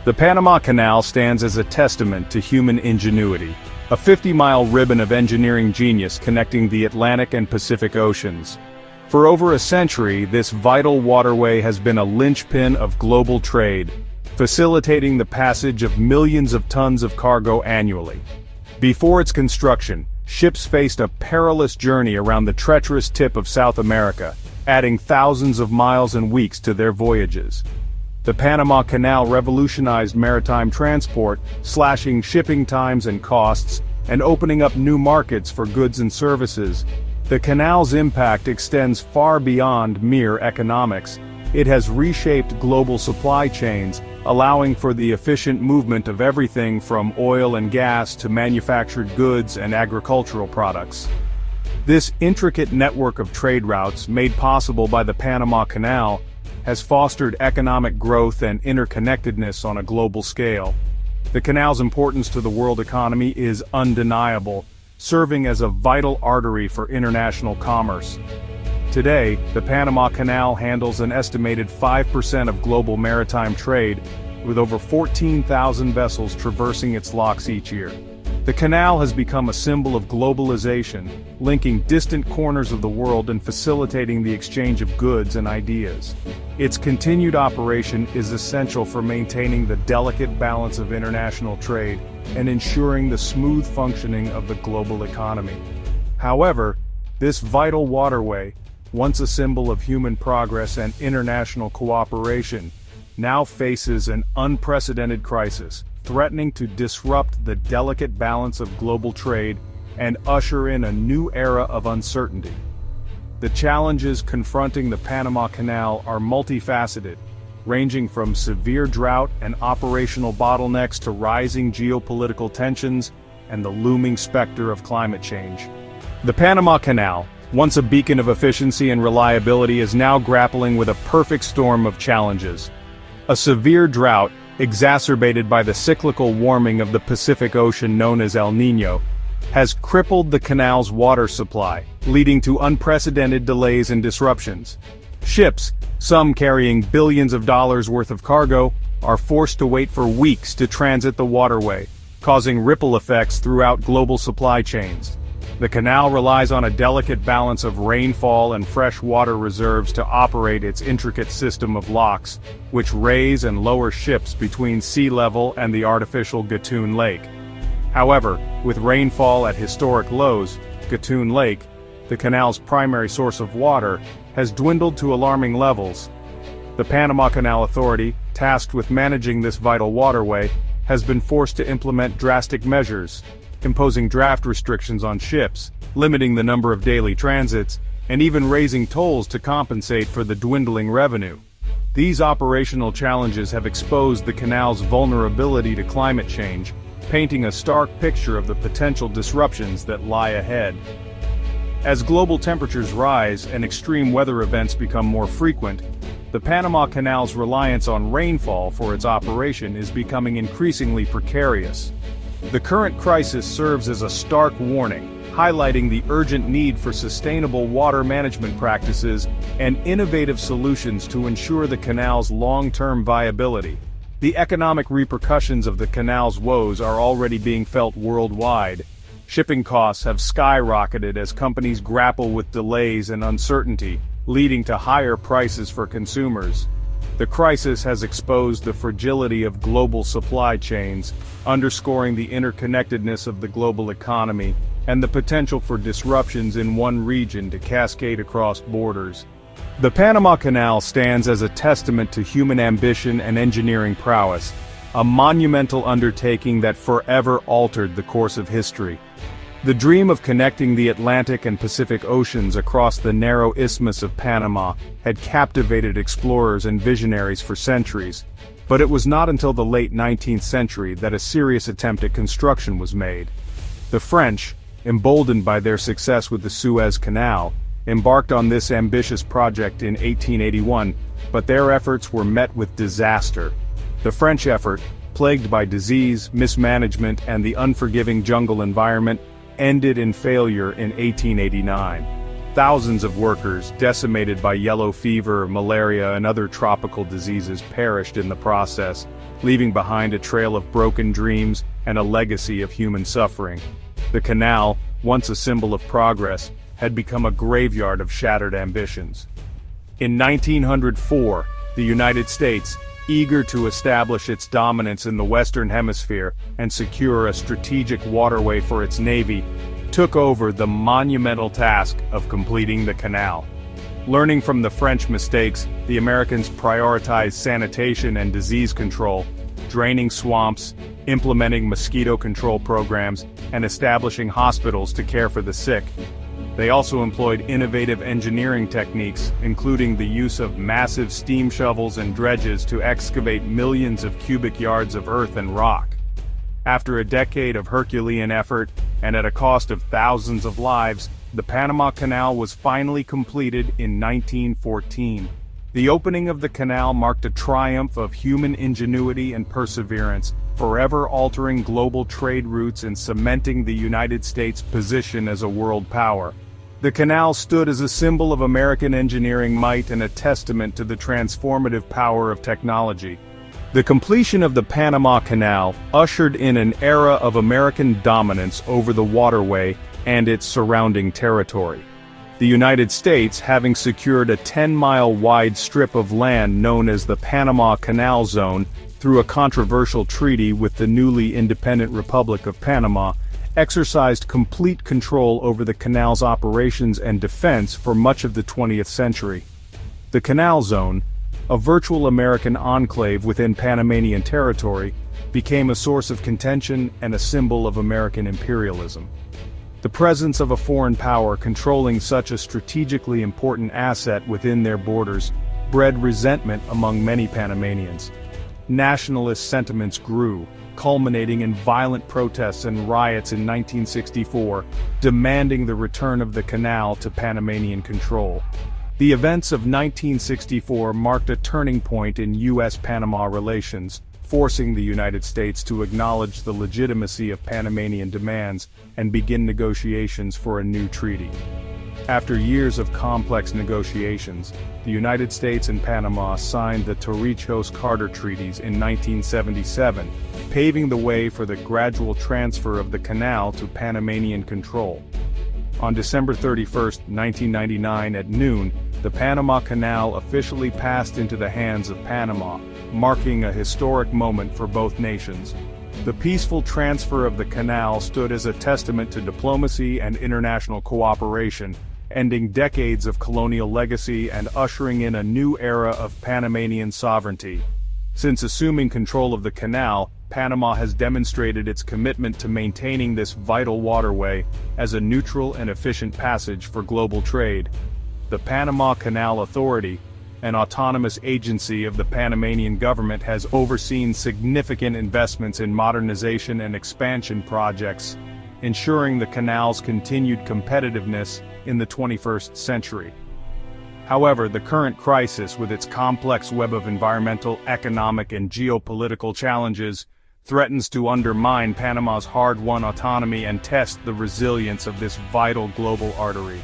The Panama Canal stands as a testament to human ingenuity, a 50-mile ribbon of engineering genius connecting the Atlantic and Pacific Oceans. For over a century, this vital waterway has been a linchpin of global trade, facilitating the passage of millions of tons of cargo annually. Before its construction, ships faced a perilous journey around the treacherous tip of South America, adding thousands of miles and weeks to their voyages. The Panama Canal revolutionized maritime transport, slashing shipping times and costs, and opening up new markets for goods and services. The canal's impact extends far beyond mere economics. It has reshaped global supply chains, allowing for the efficient movement of everything from oil and gas to manufactured goods and agricultural products. This intricate network of trade routes, made possible by the Panama Canal, has fostered economic growth and interconnectedness on a global scale. The canal's importance to the world economy is undeniable, serving as a vital artery for international commerce. Today, the Panama Canal handles an estimated 5% of global maritime trade, with over 14,000 vessels traversing its locks each year. The canal has become a symbol of globalization, linking distant corners of the world and facilitating the exchange of goods and ideas. Its continued operation is essential for maintaining the delicate balance of international trade and ensuring the smooth functioning of the global economy. However, this vital waterway, once a symbol of human progress and international cooperation, now faces an unprecedented crisis, threatening to disrupt the delicate balance of global trade and usher in a new era of uncertainty. The challenges confronting the Panama Canal are multifaceted, ranging from severe drought and operational bottlenecks to rising geopolitical tensions and the looming specter of climate change. The Panama Canal, once a beacon of efficiency and reliability, is now grappling with a perfect storm of challenges. A severe drought, exacerbated by the cyclical warming of the Pacific Ocean known as El Niño, has crippled the canal's water supply, leading to unprecedented delays and disruptions. Ships, some carrying billions of dollars worth of cargo, are forced to wait for weeks to transit the waterway, causing ripple effects throughout global supply chains. The canal relies on a delicate balance of rainfall and fresh water reserves to operate its intricate system of locks, which raise and lower ships between sea level and the artificial Gatun Lake. However, with rainfall at historic lows, Gatun Lake, the canal's primary source of water, has dwindled to alarming levels. The Panama Canal Authority, tasked with managing this vital waterway, has been forced to implement drastic measures, imposing draft restrictions on ships, limiting the number of daily transits, and even raising tolls to compensate for the dwindling revenue. These operational challenges have exposed the canal's vulnerability to climate change, painting a stark picture of the potential disruptions that lie ahead. As global temperatures rise and extreme weather events become more frequent, the Panama Canal's reliance on rainfall for its operation is becoming increasingly precarious. The current crisis serves as a stark warning, highlighting the urgent need for sustainable water management practices and innovative solutions to ensure the canal's long-term viability. The economic repercussions of the canal's woes are already being felt worldwide. Shipping costs have skyrocketed as companies grapple with delays and uncertainty, leading to higher prices for consumers. The crisis has exposed the fragility of global supply chains, underscoring the interconnectedness of the global economy and the potential for disruptions in one region to cascade across borders. The Panama Canal stands as a testament to human ambition and engineering prowess, a monumental undertaking that forever altered the course of history. The dream of connecting the Atlantic and Pacific Oceans across the narrow Isthmus of Panama had captivated explorers and visionaries for centuries, but it was not until the late 19th century that a serious attempt at construction was made. The French, emboldened by their success with the Suez Canal, embarked on this ambitious project in 1881, but their efforts were met with disaster. The French effort, plagued by disease, mismanagement, and the unforgiving jungle environment, ended in failure in 1889. Thousands of workers, decimated by yellow fever, malaria, and other tropical diseases, perished in the process, leaving behind a trail of broken dreams and a legacy of human suffering. The canal, once a symbol of progress, had become a graveyard of shattered ambitions. In 1904, the United States, eager to establish its dominance in the Western Hemisphere and secure a strategic waterway for its navy, took over the monumental task of completing the canal. Learning from the French mistakes, the Americans prioritized sanitation and disease control, draining swamps, implementing mosquito control programs, and establishing hospitals to care for the sick. They also employed innovative engineering techniques, including the use of massive steam shovels and dredges to excavate millions of cubic yards of earth and rock. After a decade of Herculean effort, and at a cost of thousands of lives, the Panama Canal was finally completed in 1914. The opening of the canal marked a triumph of human ingenuity and perseverance, forever altering global trade routes and cementing the United States' position as a world power. The canal stood as a symbol of American engineering might and a testament to the transformative power of technology. The completion of the Panama Canal ushered in an era of American dominance over the waterway and its surrounding territory. The United States, having secured a 10-mile-wide strip of land known as the Panama Canal Zone through a controversial treaty with the newly independent Republic of Panama, exercised complete control over the canal's operations and defense for much of the 20th century. The Canal Zone, a virtual American enclave within Panamanian territory, became a source of contention and a symbol of American imperialism. The presence of a foreign power controlling such a strategically important asset within their borders bred resentment among many Panamanians. Nationalist sentiments grew, culminating in violent protests and riots in 1964, demanding the return of the canal to Panamanian control. The events of 1964 marked a turning point in U.S.-Panama relations, forcing the United States to acknowledge the legitimacy of Panamanian demands and begin negotiations for a new treaty. After years of complex negotiations, the United States and Panama signed the Torrijos-Carter Treaties in 1977, paving the way for the gradual transfer of the canal to Panamanian control. On December 31, 1999 at noon, the Panama Canal officially passed into the hands of Panama, marking a historic moment for both nations. The peaceful transfer of the canal stood as a testament to diplomacy and international cooperation, ending decades of colonial legacy and ushering in a new era of Panamanian sovereignty. Since assuming control of the canal, Panama has demonstrated its commitment to maintaining this vital waterway as a neutral and efficient passage for global trade. The Panama Canal Authority, an autonomous agency of the Panamanian government, has overseen significant investments in modernization and expansion projects, ensuring the canal's continued competitiveness in the 21st century. However, the current crisis, with its complex web of environmental, economic, and geopolitical challenges, threatens to undermine Panama's hard-won autonomy and test the resilience of this vital global artery.